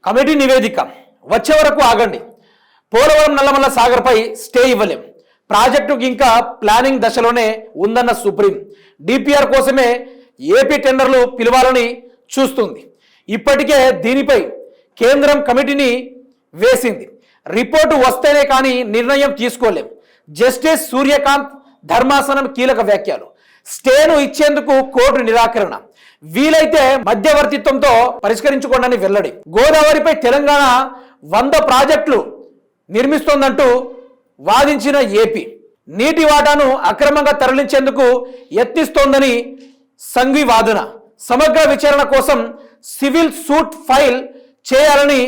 Committee నివేదిక వచ్చే వరకు ఆగండి. పోలవరం నల్లమల్ల సాగర్పై స్టే ఇవ్వలేం. ప్రాజెక్టుకి ఇంకా ప్లానింగ్ దశలోనే ఉందన్న సుప్రీం. డిపిఆర్ కోసమే ఏపీ టెండర్లు పిలవాలని చూస్తుంది. ఇప్పటికే దీనిపై కేంద్రం కమిటీని వేసింది. రిపోర్టు వస్తేనే కానీ నిర్ణయం తీసుకోలేం. జస్టిస్ సూర్యకాంత్ ధర్మాసనం కీలక వ్యాఖ్యలు. స్టేను ఇచ్చేందుకు కోర్టు నిరాకరణ. వీలైతే మధ్యవర్తిత్వంతో పరిష్కరించుకోండి వెల్లడి. గోదావరిపై తెలంగాణ 100 ప్రాజెక్టులు నిర్మిస్తోందంటూ వాదించిన ఏపీ నీటి వాటాను అక్రమంగా తరలించేందుకు యత్నిస్తోందని సంఘి వాదన. సమగ్ర విచారణ కోసం సివిల్ సూట్ ఫైల్ చేయాలని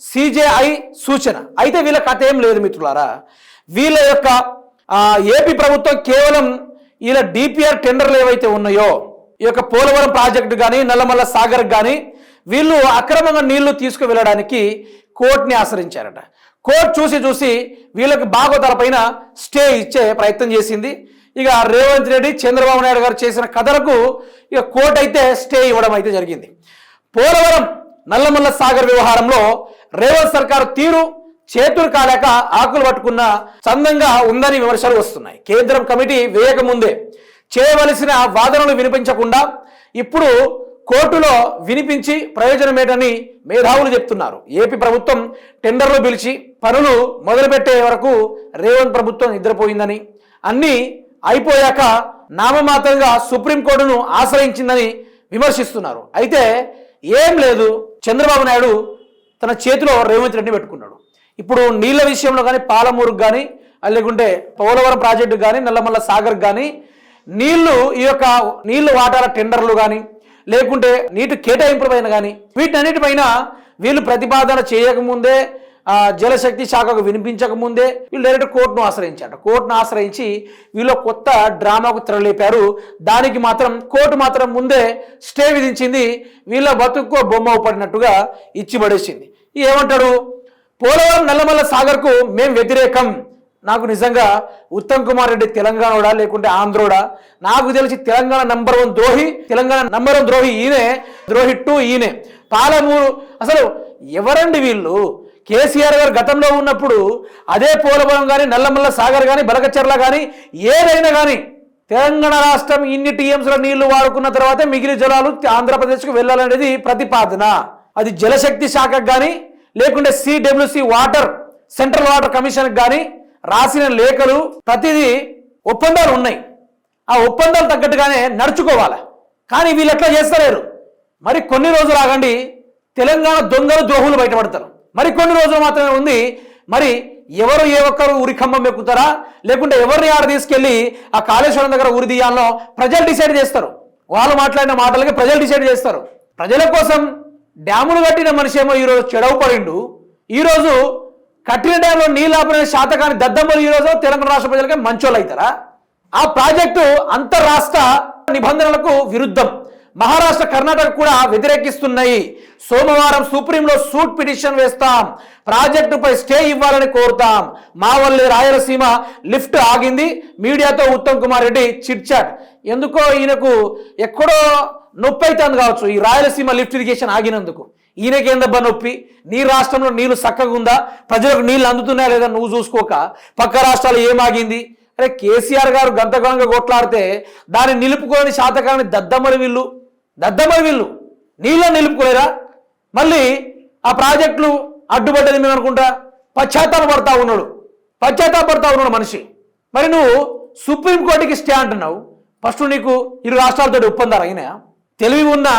సిజేఐ సూచన. అయితే వీళ్ళ కథ ఏం లేదు మిత్రులారా. వీళ్ళ యొక్క ఏపీ ప్రభుత్వం కేవలం వీళ్ళ డిపిఆర్ టెండర్లు ఏవైతే ఉన్నాయో, ఈ యొక్క పోలవరం ప్రాజెక్టు కానీ నల్లమల్ల సాగర్ కానీ వీళ్ళు అక్రమంగా నీళ్లు తీసుకువెళ్ళడానికి కోర్టుని ఆశ్రయించారట. కోర్టు చూసి వీళ్ళకి బాగోతాల పైన స్టే ఇచ్చే ప్రయత్నం చేసింది. ఇక రేవంత్ రెడ్డి చంద్రబాబు నాయుడు గారు చేసిన కథలకు ఇక కోర్టు అయితే స్టే ఇవ్వడం అయితే జరిగింది. పోలవరం నల్లమల్ల సాగర్ వ్యవహారంలో రేవంత్ సర్కారు తీరు చేతులు కాలేక ఆకులు పట్టుకున్న చందంగా ఉందని విమర్శలు వస్తున్నాయి. కేంద్రం కమిటీ వేయకముందే చేయవలసిన వాదనలు వినిపించకుండా ఇప్పుడు కోర్టులో వినిపించి ప్రయోజనమేటని మేధావులు చెప్తున్నారు. ఏపీ ప్రభుత్వం టెండర్లు పిలిచి పనులు మొదలుపెట్టే వరకు రేవంత్ ప్రభుత్వం నిద్రపోయిందని, అన్నీ అయిపోయాక నామమాత్రంగా సుప్రీంకోర్టును ఆశ్రయించిందని విమర్శిస్తున్నారు. అయితే ఏం లేదు, చంద్రబాబు నాయుడు తన చేతిలో రేవంత్ రెడ్డిని పెట్టుకున్నాడు. ఇప్పుడు నీళ్ళ విషయంలో కానీ పాలమూరుకు కానీ లేకుంటే పోలవరం ప్రాజెక్టు కానీ నల్లమల్ల సాగర్ కానీ ఈ యొక్క నీళ్లు వాటాల టెండర్లు కానీ లేకుంటే నీటి కేటాయింపుల పైన కానీ వీటన్నిటిపైన వీళ్ళు ప్రతిపాదన చేయకముందే, జలశక్తి శాఖకు వినిపించకముందే వీళ్ళు డైరెక్ట్ కోర్టును ఆశ్రయించారు. కోర్టును ఆశ్రయించి వీళ్ళు కొత్త డ్రామాకు తెరలేపారు. దానికి మాత్రం కోర్టు మాత్రం ముందే స్టే విధించింది. వీళ్ళ బతుక్కో బొమ్మ పడినట్టుగా ఇచ్చి పడేసింది. ఏమంటాడు, పోలవరం నల్లమల్ల సాగర్కు మేం వ్యతిరేకం. నాకు నిజంగా ఉత్తమ్ కుమార్ రెడ్డి తెలంగాణోడా లేకుంటే ఆంధ్రోడా, నాకు తెలిసి తెలంగాణ నంబర్ 1 ద్రోహి, తెలంగాణ నంబర్ 1 ద్రోహి ఈయనే, ద్రోహి 2 ఈయనే. పాలమూరు అసలు ఎవరండి వీళ్ళు? కేసీఆర్ గారు గతంలో ఉన్నప్పుడు అదే పోలవరం కానీ నల్లమల్ల సాగర్ కానీ బలకచెర్ల కానీ ఏదైనా కానీ తెలంగాణ రాష్ట్రం ఇన్ని టీఎంసీల నీళ్లు వాడుకున్న తర్వాతే మిగిలిన జలాలు ఆంధ్రప్రదేశ్కు వెళ్ళాలనేది ప్రతిపాదన. అది జలశక్తి శాఖకు కానీ లేకుంటే సిడబ్ల్యూసి వాటర్ సెంట్రల్ వాటర్ కమిషన్కి కానీ రాసిన లేఖలు ప్రతిదీ ఒప్పందాలు ఉన్నాయి. ఆ ఒప్పందాలు తగ్గట్టుగానే నడుచుకోవాలి. కానీ వీళ్ళు ఎట్లా చేస్తలేరు. మరి కొన్ని రోజులు ఆగండి, తెలంగాణ దొంగలు ద్రోహులు బయటపడతారు. మరి కొన్ని రోజులు మాత్రమే ఉంది. మరి ఎవరు ఏ ఒక్కరు ఉరికంబం ఎక్కుతారా లేకుంటే ఎవరిని ఆడ తీసుకెళ్లి ఆ కాళేశ్వరం దగ్గర ఉరి తీయాలో ప్రజలు డిసైడ్ చేస్తారు. వాళ్ళు మాట్లాడిన మాటలకి ప్రజలు డిసైడ్ చేస్తారు. ప్రజల కోసం డ్యాములు కట్టిన మనిషి ఏమో ఈరోజు చెడవు పడిండు. ఈరోజు కట్టిన డ్యాంలో నీళ్ళు ఆపిన శాతకాని దద్దమ్మలు ఈరోజు తెలంగాణ రాష్ట్ర ప్రజలకి మంచోళ్ళు అవుతారా? ఆ ప్రాజెక్టు అంతర్రాష్ట్ర నిబంధనలకు విరుద్ధం. మహారాష్ట్ర కర్ణాటక కూడా వ్యతిరేకిస్తున్నాయి. సోమవారం సుప్రీంలో సూట్ పిటిషన్ వేస్తాం. ప్రాజెక్టుపై స్టే ఇవ్వాలని కోరుతాం. మా వల్లే రాయలసీమ లిఫ్ట్ ఆగింది. మీడియాతో ఉత్తమ్ కుమార్ రెడ్డి చిట్ చాట్. ఎందుకో ఈయనకు ఎక్కడో నొప్పి అవుతుంది కావచ్చు ఈ రాయలసీమ లిఫ్ట్ ఇరిగేషన్ ఆగినందుకు. ఈయనకేందబ్బా నొప్పి? నీ రాష్ట్రంలో నీళ్లు చక్కగా ఉందా? ప్రజలకు నీళ్లు అందుతున్నాయా లేదా నువ్వు చూసుకోక పక్క రాష్ట్రాలు ఏమాగింది? అరే కేసీఆర్ గారు గంతగంగా కొట్లాడితే దాన్ని నిలుపుకోని శాతకాన్ని దద్దమ్మలు వీళ్ళు నీళ్ళని నిలుపుకోలేరా? మళ్ళీ ఆ ప్రాజెక్టులు అడ్డుపడ్డది మేము అనుకుంటా పశ్చాత్తాపడతా ఉన్నాడు మనిషి. మరి నువ్వు సుప్రీంకోర్టుకి స్టే అంటున్నావు. ఫస్ట్ నీకు ఇరు రాష్ట్రాలతో ఒప్పందాలు అయినా? తెలివి ఉన్న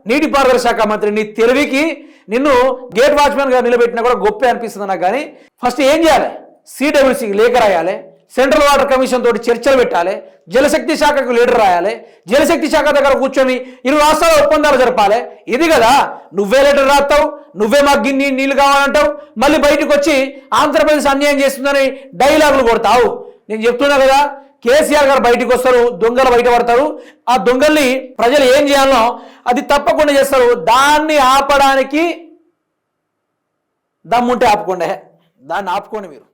నీటిపారుదల శాఖ మంత్రి, నీ తెలివికి నిన్ను గేట్ వాచ్మెన్గా నిలబెట్టినా కూడా గొప్పే అనిపిస్తుంది నాకు. కానీ ఫస్ట్ ఏం చేయాలి? సిడబ్ల్యూసీకి లేఖ రాయాలి, సెంట్రల్ వాటర్ కమిషన్ తోటి చర్చలు పెట్టాలి, జలశక్తి శాఖకు లీడర్ రాయాలి, జలశక్తి శాఖ దగ్గర కూర్చొని ఇరు రాష్ట్రాల ఒప్పందాలు జరపాలి. ఇది కదా, నువ్వే లెటర్ రాస్తావు, నువ్వే మాకు గిన్ని నీళ్ళు కావాలంటావు, మళ్ళీ బయటకు వచ్చి ఆంధ్రప్రదేశ్ అన్యాయం చేస్తుందని డైలాగులు కొడతావు. నేను చెప్తున్నా కదా, కేసీఆర్ గారు బయటకు వస్తారు, దొంగలు బయటపడతారు. ఆ దొంగల్ని ప్రజలు ఏం చేయాలో అది తప్పకుండా చేస్తారు. దాన్ని ఆపడానికి దమ్ముంటే ఆపుకోండి, దాన్ని ఆపుకోండి మీరు.